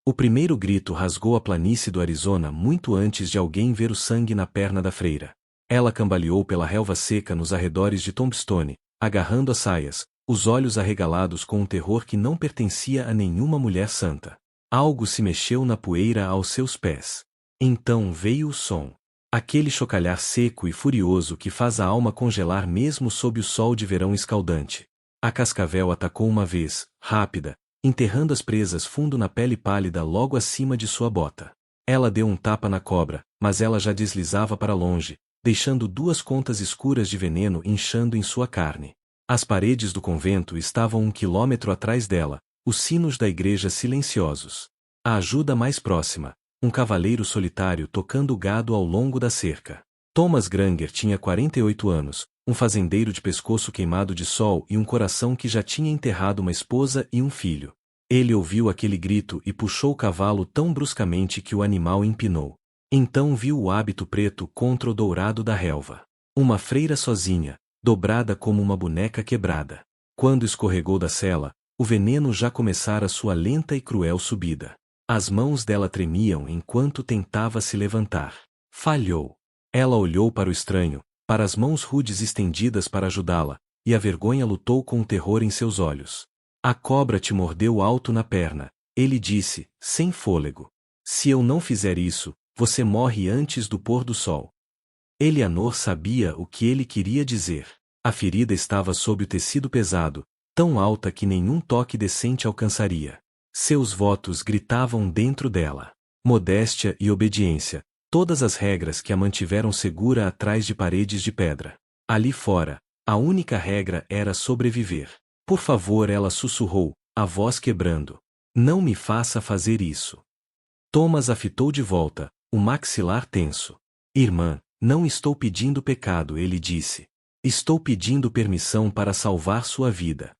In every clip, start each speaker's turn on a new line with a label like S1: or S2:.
S1: O primeiro grito rasgou a planície do Arizona muito antes de alguém ver o sangue na perna da freira. Ela cambaleou pela relva seca nos arredores de Tombstone, agarrando as saias, os olhos arregalados com um terror que não pertencia a nenhuma mulher santa. Algo se mexeu na poeira aos seus pés. Então veio o som. Aquele chocalhar seco e furioso que faz a alma congelar mesmo sob o sol de verão escaldante. A cascavel atacou uma vez, rápida, enterrando as presas fundo na pele pálida logo acima de sua bota. Ela deu um tapa na cobra, mas ela já deslizava para longe, deixando 2 contas escuras de veneno inchando em sua carne. As paredes do convento estavam 1 quilômetro atrás dela, os sinos da igreja silenciosos. A ajuda mais próxima, um cavaleiro solitário tocando gado ao longo da cerca. Thomas Granger tinha 48 anos, um fazendeiro de pescoço queimado de sol e um coração que já tinha enterrado uma esposa e um filho. Ele ouviu aquele grito e puxou o cavalo tão bruscamente que o animal empinou. Então viu o hábito preto contra o dourado da relva. Uma freira sozinha, dobrada como uma boneca quebrada. Quando escorregou da sela, o veneno já começara sua lenta e cruel subida. As mãos dela tremiam enquanto tentava se levantar. Falhou. Ela olhou para o estranho, para as mãos rudes estendidas para ajudá-la, e a vergonha lutou com o terror em seus olhos. A cobra te mordeu alto na perna, ele disse, sem fôlego. Se eu não fizer isso, você morre antes do pôr do sol. Eleanor sabia o que ele queria dizer. A ferida estava sob o tecido pesado, tão alta que nenhum toque decente alcançaria. Seus votos gritavam dentro dela. Modéstia e obediência, todas as regras que a mantiveram segura atrás de paredes de pedra. Ali fora, a única regra era sobreviver. Por favor, ela sussurrou, a voz quebrando. Não me faça fazer isso. Thomas a fitou de volta, o maxilar tenso. Irmã, não estou pedindo pecado, ele disse. Estou pedindo permissão para salvar sua vida.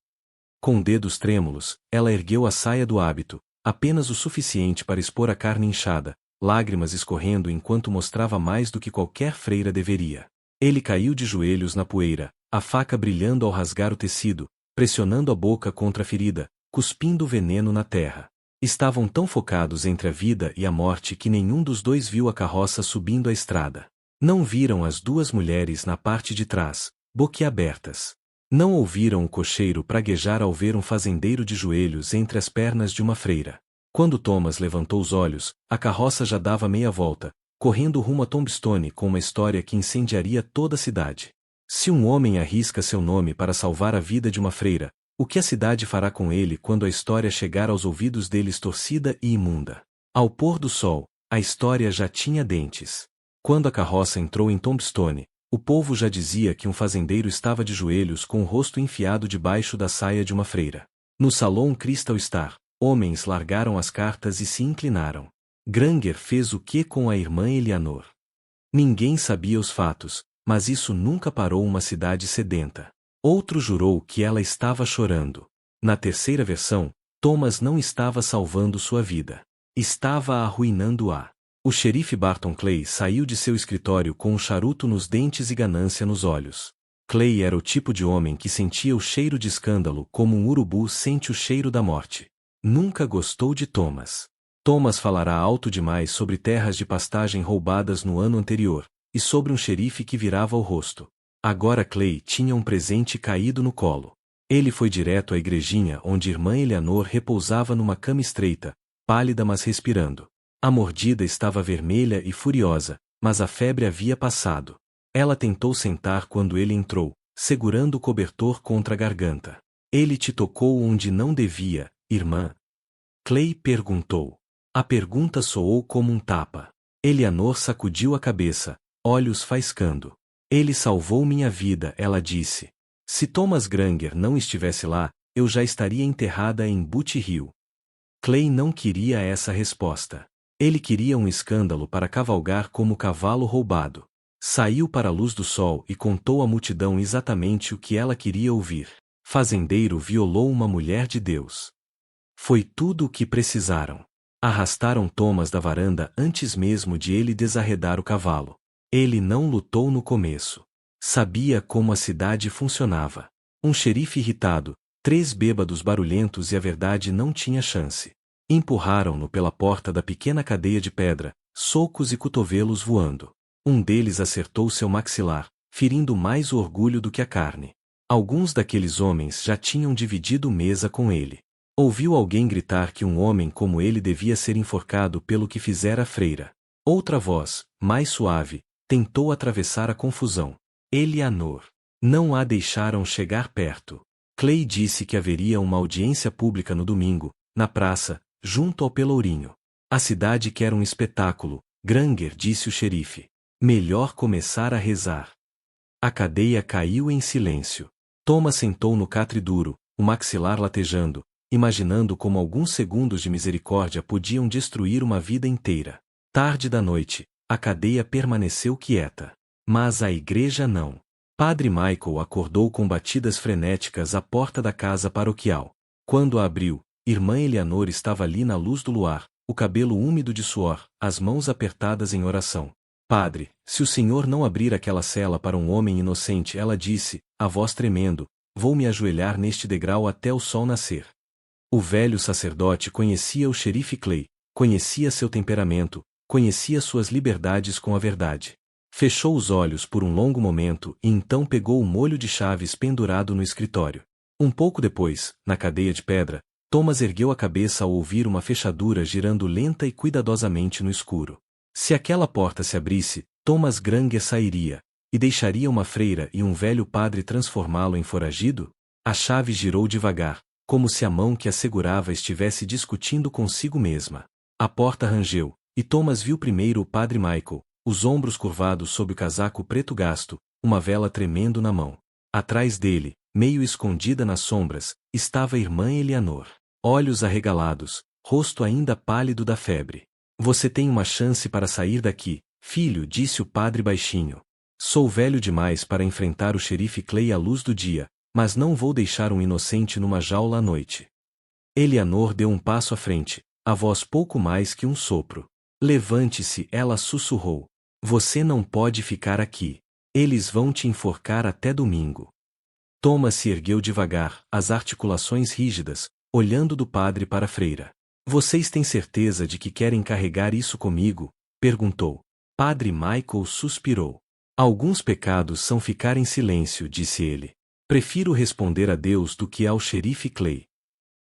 S1: Com dedos trêmulos, ela ergueu a saia do hábito, apenas o suficiente para expor a carne inchada, lágrimas escorrendo enquanto mostrava mais do que qualquer freira deveria. Ele caiu de joelhos na poeira, a faca brilhando ao rasgar o tecido, pressionando a boca contra a ferida, cuspindo veneno na terra. Estavam tão focados entre a vida e a morte que nenhum dos dois viu a carroça subindo a estrada. Não viram as 2 mulheres na parte de trás, boquiabertas. Não ouviram o cocheiro praguejar ao ver um fazendeiro de joelhos entre as pernas de uma freira. Quando Thomas levantou os olhos, a carroça já dava meia volta, correndo rumo a Tombstone com uma história que incendiaria toda a cidade. Se um homem arrisca seu nome para salvar a vida de uma freira, o que a cidade fará com ele quando a história chegar aos ouvidos deles torcida e imunda? Ao pôr do sol, a história já tinha dentes. Quando a carroça entrou em Tombstone, o povo já dizia que um fazendeiro estava de joelhos com o rosto enfiado debaixo da saia de uma freira. No salão Crystal Star, homens largaram as cartas e se inclinaram. Granger fez o que com a irmã Eleanor? Ninguém sabia os fatos, mas isso nunca parou uma cidade sedenta. Outro jurou que ela estava chorando. Na terceira versão, Thomas não estava salvando sua vida. Estava arruinando-a. O xerife Barton Clay saiu de seu escritório com um charuto nos dentes e ganância nos olhos. Clay era o tipo de homem que sentia o cheiro de escândalo como um urubu sente o cheiro da morte. Nunca gostou de Thomas. Thomas falará alto demais sobre terras de pastagem roubadas no ano anterior, e sobre um xerife que virava o rosto. Agora Clay tinha um presente caído no colo. Ele foi direto à igrejinha onde irmã Eleanor repousava numa cama estreita, pálida mas respirando. A mordida estava vermelha e furiosa, mas a febre havia passado. Ela tentou sentar quando ele entrou, segurando o cobertor contra a garganta. Ele te tocou onde não devia, irmã? Clay perguntou. A pergunta soou como um tapa. Eleanor sacudiu a cabeça, olhos faiscando. Ele salvou minha vida, ela disse. Se Thomas Granger não estivesse lá, eu já estaria enterrada em Butch Hill. Clay não queria essa resposta. Ele queria um escândalo para cavalgar como cavalo roubado. Saiu para a luz do sol e contou à multidão exatamente o que ela queria ouvir. Fazendeiro violou uma mulher de Deus. Foi tudo o que precisaram. Arrastaram Thomas da varanda antes mesmo de ele desarredar o cavalo. Ele não lutou no começo. Sabia como a cidade funcionava. Um xerife irritado, 3 bêbados barulhentos e a verdade não tinha chance. Empurraram-no pela porta da pequena cadeia de pedra, socos e cotovelos voando. Um deles acertou seu maxilar, ferindo mais o orgulho do que a carne. Alguns daqueles homens já tinham dividido mesa com ele. Ouviu alguém gritar que um homem como ele devia ser enforcado pelo que fizera a freira. Outra voz, mais suave, tentou atravessar a confusão. Eleanor. Não a deixaram chegar perto. Clay disse que haveria uma audiência pública no domingo, na praça, junto ao Pelourinho. A cidade quer um espetáculo, Granger disse o xerife. Melhor começar a rezar. A cadeia caiu em silêncio. Thomas sentou no catre duro, o maxilar latejando, imaginando como alguns segundos de misericórdia podiam destruir uma vida inteira. Tarde da noite, a cadeia permaneceu quieta. Mas a igreja não. Padre Michael acordou com batidas frenéticas à porta da casa paroquial. Quando a abriu, irmã Eleanor estava ali na luz do luar, o cabelo úmido de suor, as mãos apertadas em oração. Padre, se o senhor não abrir aquela cela para um homem inocente, ela disse, a voz tremendo, vou me ajoelhar neste degrau até o sol nascer. O velho sacerdote conhecia o xerife Clay, conhecia seu temperamento, conhecia suas liberdades com a verdade. Fechou os olhos por um longo momento e então pegou o molho de chaves pendurado no escritório. Um pouco depois, na cadeia de pedra, Thomas ergueu a cabeça ao ouvir uma fechadura girando lenta e cuidadosamente no escuro. Se aquela porta se abrisse, Thomas Granger sairia, e deixaria uma freira e um velho padre transformá-lo em foragido? A chave girou devagar, como se a mão que a segurava estivesse discutindo consigo mesma. A porta rangeu, e Thomas viu primeiro o padre Michael, os ombros curvados sob o casaco preto gasto, uma vela tremendo na mão. Atrás dele, meio escondida nas sombras, estava a irmã Eleanor. Olhos arregalados, rosto ainda pálido da febre. Você tem uma chance para sair daqui, filho, disse o padre baixinho. Sou velho demais para enfrentar o xerife Clay à luz do dia, mas não vou deixar um inocente numa jaula à noite. Eleanor deu um passo à frente, a voz pouco mais que um sopro. Levante-se, ela sussurrou. Você não pode ficar aqui. Eles vão te enforcar até domingo. Thomas se ergueu devagar, as articulações rígidas, olhando do padre para a freira. Vocês têm certeza de que querem carregar isso comigo? Perguntou. Padre Michael suspirou. Alguns pecados são ficar em silêncio, disse ele. Prefiro responder a Deus do que ao xerife Clay.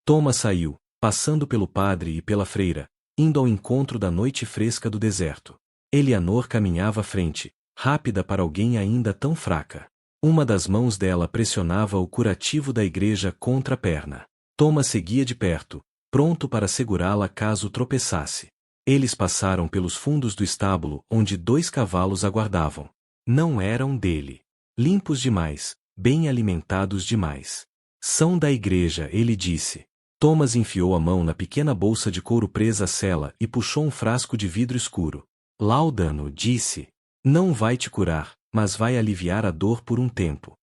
S1: Thomas saiu, passando pelo padre e pela freira, indo ao encontro da noite fresca do deserto. Eleanor caminhava à frente, rápida para alguém ainda tão fraca. Uma das mãos dela pressionava o curativo da igreja contra a perna. Thomas seguia de perto, pronto para segurá-la caso tropeçasse. Eles passaram pelos fundos do estábulo onde 2 cavalos aguardavam. Não eram dele. Limpos demais, bem alimentados demais. São da igreja, ele disse. Thomas enfiou a mão na pequena bolsa de couro presa à sela e puxou um frasco de vidro escuro. Laudano, disse. Não vai te curar, mas vai aliviar a dor por um tempo.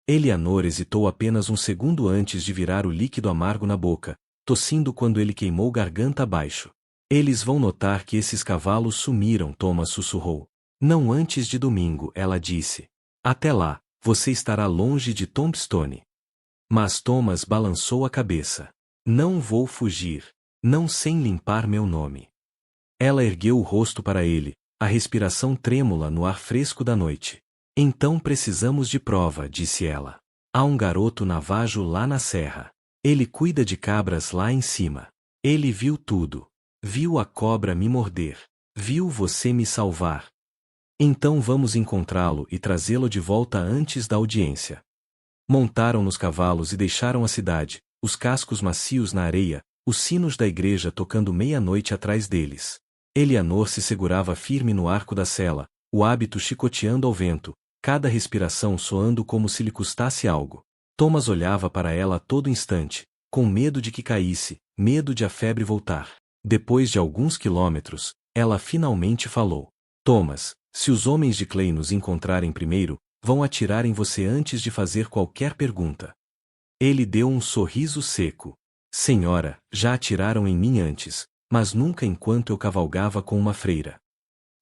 S1: Eleanor hesitou apenas um segundo antes de virar o líquido amargo na boca, tossindo quando ele queimou garganta abaixo. Eles vão notar que esses cavalos sumiram, Thomas sussurrou. Não antes de domingo, ela disse. Até lá, você estará longe de Tombstone. Mas Thomas balançou a cabeça. Não vou fugir. Não sem limpar meu nome. Ela ergueu o rosto para ele, a respiração trêmula no ar fresco da noite. Então precisamos de prova, disse ela. Há um garoto navajo lá na serra. Ele cuida de cabras lá em cima. Ele viu tudo. Viu a cobra me morder. Viu você me salvar. Então vamos encontrá-lo e trazê-lo de volta antes da audiência. Montaram nos cavalos e deixaram a cidade, os cascos macios na areia, os sinos da igreja tocando meia-noite atrás deles. Eleanor se segurava firme no arco da sela, o hábito chicoteando ao vento, cada respiração soando como se lhe custasse algo. Thomas olhava para ela a todo instante, com medo de que caísse, medo de a febre voltar. Depois de alguns quilômetros, ela finalmente falou. Thomas, se os homens de Clay nos encontrarem primeiro, vão atirar em você antes de fazer qualquer pergunta. Ele deu um sorriso seco. Senhora, já atiraram em mim antes, mas nunca enquanto eu cavalgava com uma freira.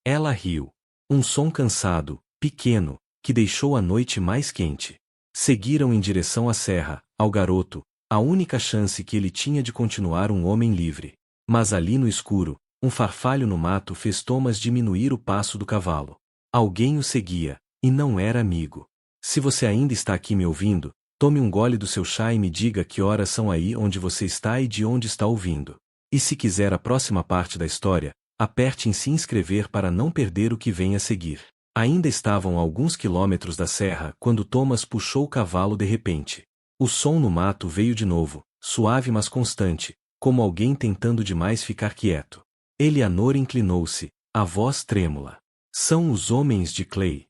S1: Ela riu. Um som cansado, pequeno, que deixou a noite mais quente. Seguiram em direção à serra, ao garoto, a única chance que ele tinha de continuar um homem livre. Mas ali no escuro, um farfalho no mato fez Thomas diminuir o passo do cavalo. Alguém o seguia, e não era amigo. Se você ainda está aqui me ouvindo, tome um gole do seu chá e me diga que horas são aí onde você está e de onde está ouvindo. E se quiser a próxima parte da história, aperte em se inscrever para não perder o que vem a seguir. Ainda estavam a alguns quilômetros da serra quando Thomas puxou o cavalo de repente. O som no mato veio de novo, suave mas constante, como alguém tentando demais ficar quieto. Eleanor inclinou-se, a voz trêmula. São os homens de Clay.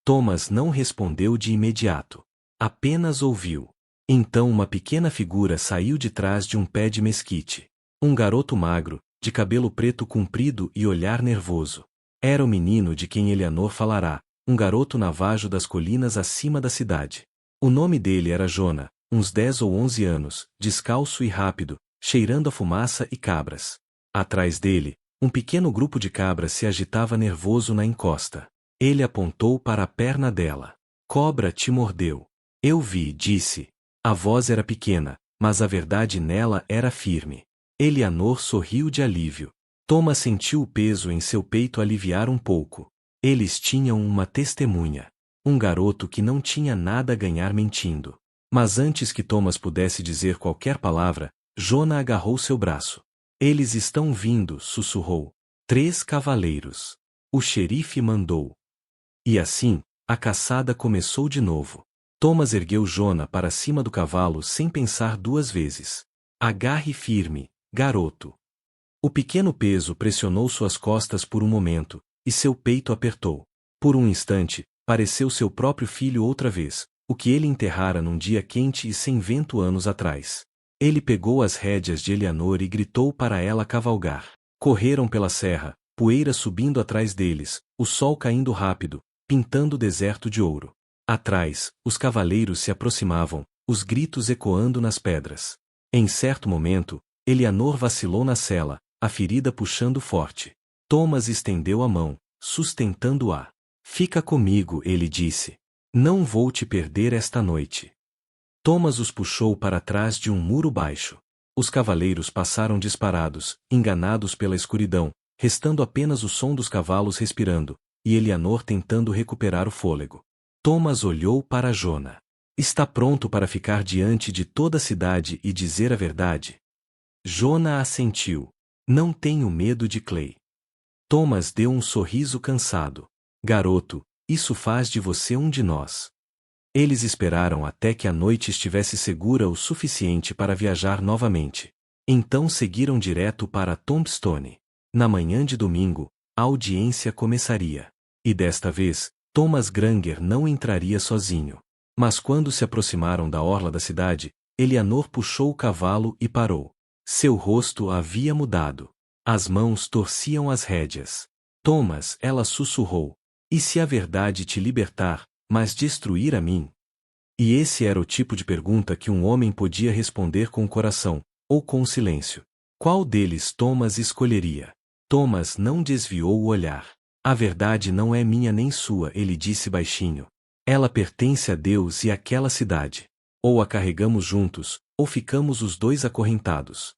S1: Thomas não respondeu de imediato. Apenas ouviu. Então uma pequena figura saiu de trás de um pé de mesquite. Um garoto magro, de cabelo preto comprido e olhar nervoso. Era o menino de quem Eleanor falará, um garoto navajo das colinas acima da cidade. O nome dele era Jonah, uns 10 ou 11 anos, descalço e rápido, cheirando a fumaça e cabras. Atrás dele, um pequeno grupo de cabras se agitava nervoso na encosta. Ele apontou para a perna dela. Cobra te mordeu. Eu vi, disse. A voz era pequena, mas a verdade nela era firme. Eleanor sorriu de alívio. Thomas sentiu o peso em seu peito aliviar um pouco. Eles tinham uma testemunha. Um garoto que não tinha nada a ganhar mentindo. Mas antes que Thomas pudesse dizer qualquer palavra, Jonah agarrou seu braço. Eles estão vindo, sussurrou. 3 cavaleiros. O xerife mandou. E assim, a caçada começou de novo. Thomas ergueu Jonah para cima do cavalo sem pensar 2 vezes. Agarre firme, garoto. O pequeno peso pressionou suas costas por um momento, e seu peito apertou. Por um instante, pareceu seu próprio filho outra vez, o que ele enterrara num dia quente e sem vento anos atrás. Ele pegou as rédeas de Eleanor e gritou para ela cavalgar. Correram pela serra, poeira subindo atrás deles, o sol caindo rápido, pintando o deserto de ouro. Atrás, os cavaleiros se aproximavam, os gritos ecoando nas pedras. Em certo momento, Eleanor vacilou na sela, a ferida puxando forte. Thomas estendeu a mão, sustentando-a. Fica comigo, ele disse. Não vou te perder esta noite. Thomas os puxou para trás de um muro baixo. Os cavaleiros passaram disparados, enganados pela escuridão, restando apenas o som dos cavalos respirando, e Eleanor tentando recuperar o fôlego. Thomas olhou para Jonah. Está pronto para ficar diante de toda a cidade e dizer a verdade? Jonah assentiu. Não tenho medo de Clay. Thomas deu um sorriso cansado. Garoto, isso faz de você um de nós. Eles esperaram até que a noite estivesse segura o suficiente para viajar novamente. Então seguiram direto para Tombstone. Na manhã de domingo, a audiência começaria. E desta vez, Thomas Granger não entraria sozinho. Mas quando se aproximaram da orla da cidade, Eleanor puxou o cavalo e parou. Seu rosto havia mudado. As mãos torciam as rédeas. Thomas, ela sussurrou. E se a verdade te libertar, mas destruir a mim? E esse era o tipo de pergunta que um homem podia responder com o coração, ou com o silêncio. Qual deles Thomas escolheria? Thomas não desviou o olhar. A verdade não é minha nem sua, ele disse baixinho. Ela pertence a Deus e àquela cidade. Ou a carregamos juntos, ou ficamos os dois acorrentados.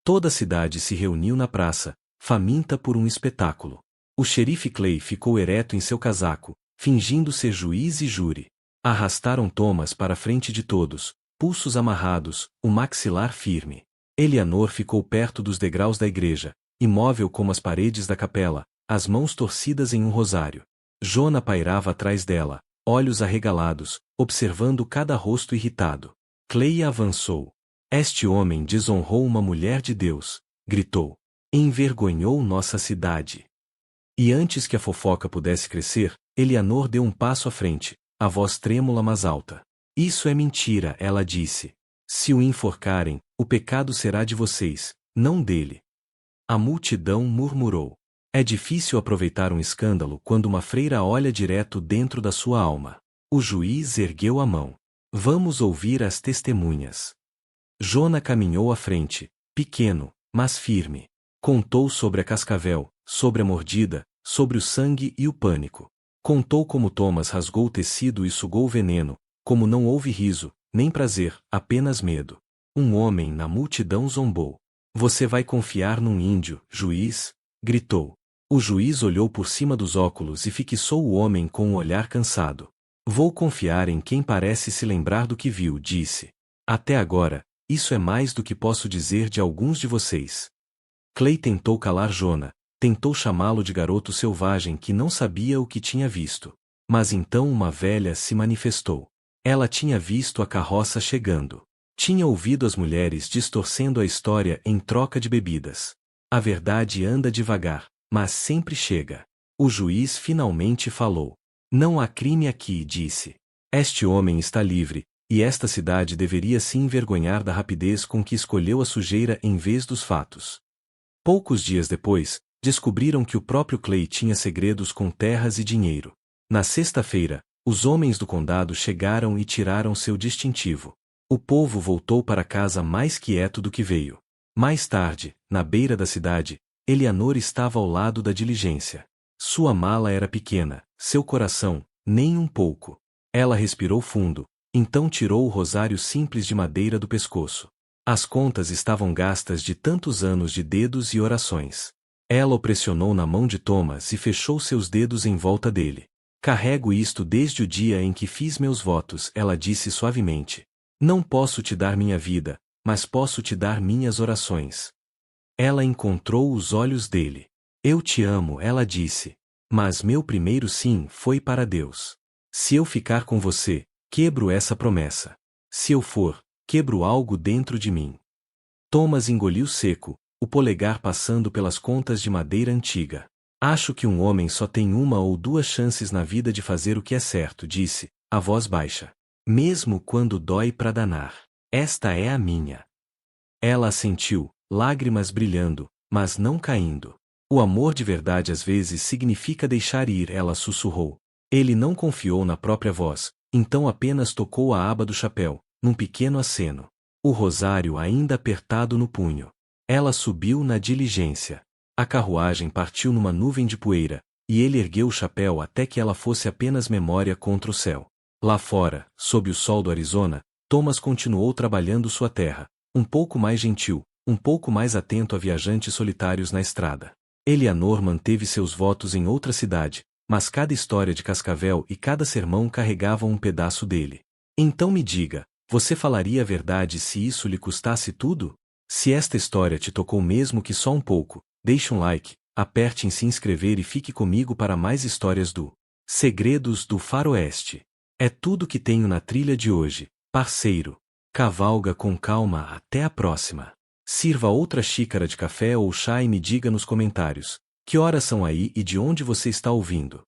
S1: Toda a cidade se reuniu na praça, faminta por um espetáculo. O xerife Clay ficou ereto em seu casaco, fingindo ser juiz e júri. Arrastaram Thomas para a frente de todos, pulsos amarrados, o maxilar firme. Eleanor ficou perto dos degraus da igreja, imóvel como as paredes da capela, as mãos torcidas em um rosário. Jonah pairava atrás dela, olhos arregalados, observando cada rosto irritado. Clay avançou. Este homem desonrou uma mulher de Deus, gritou. Envergonhou nossa cidade. E antes que a fofoca pudesse crescer, Eleanor deu um passo à frente, a voz trêmula mas alta. Isso é mentira, ela disse. Se o enforcarem, o pecado será de vocês, não dele. A multidão murmurou. É difícil aproveitar um escândalo quando uma freira olha direto dentro da sua alma. O juiz ergueu a mão. Vamos ouvir as testemunhas. Jonah caminhou à frente, pequeno, mas firme. Contou sobre a cascavel, sobre a mordida, sobre o sangue e o pânico. Contou como Thomas rasgou o tecido e sugou o veneno, como não houve riso, nem prazer, apenas medo. Um homem na multidão zombou. Você vai confiar num índio, juiz? Gritou. O juiz olhou por cima dos óculos e fixou o homem com um olhar cansado. Vou confiar em quem parece se lembrar do que viu, disse. Até agora, isso é mais do que posso dizer de alguns de vocês. Clay tentou calar Jonah, tentou chamá-lo de garoto selvagem que não sabia o que tinha visto. Mas então uma velha se manifestou. Ela tinha visto a carroça chegando. Tinha ouvido as mulheres distorcendo a história em troca de bebidas. A verdade anda devagar, mas sempre chega. O juiz finalmente falou. Não há crime aqui, disse. Este homem está livre, e esta cidade deveria se envergonhar da rapidez com que escolheu a sujeira em vez dos fatos. Poucos dias depois, descobriram que o próprio Clay tinha segredos com terras e dinheiro. Na sexta-feira, os homens do condado chegaram e tiraram seu distintivo. O povo voltou para casa mais quieto do que veio. Mais tarde, na beira da cidade, Eleanor estava ao lado da diligência. Sua mala era pequena, seu coração, nem um pouco. Ela respirou fundo, então tirou o rosário simples de madeira do pescoço. As contas estavam gastas de tantos anos de dedos e orações. Ela o pressionou na mão de Thomas e fechou seus dedos em volta dele. Carrego isto desde o dia em que fiz meus votos, ela disse suavemente. Não posso te dar minha vida, mas posso te dar minhas orações. Ela encontrou os olhos dele. Eu te amo, ela disse. Mas meu primeiro sim foi para Deus. Se eu ficar com você, quebro essa promessa. Se eu for, quebro algo dentro de mim. Thomas engoliu seco, o polegar passando pelas contas de madeira antiga. Acho que um homem só tem uma ou duas chances na vida de fazer o que é certo, disse, a voz baixa. Mesmo quando dói pra danar. Esta é a minha. Ela assentiu, lágrimas brilhando, mas não caindo. O amor de verdade às vezes significa deixar ir, ela sussurrou. Ele não confiou na própria voz, então apenas tocou a aba do chapéu, num pequeno aceno. O rosário ainda apertado no punho. Ela subiu na diligência. A carruagem partiu numa nuvem de poeira, e ele ergueu o chapéu até que ela fosse apenas memória contra o céu. Lá fora, sob o sol do Arizona, Thomas continuou trabalhando sua terra, um pouco mais gentil, um pouco mais atento a viajantes solitários na estrada. Eleanor manteve seus votos em outra cidade, mas cada história de Cascavel e cada sermão carregavam um pedaço dele. Então me diga, você falaria a verdade se isso lhe custasse tudo? Se esta história te tocou mesmo que só um pouco, deixe um like, aperte em se inscrever e fique comigo para mais histórias do Segredos do Faroeste. É tudo que tenho na trilha de hoje, parceiro. Cavalga com calma, até a próxima. Sirva outra xícara de café ou chá e me diga nos comentários, que horas são aí e de onde você está ouvindo.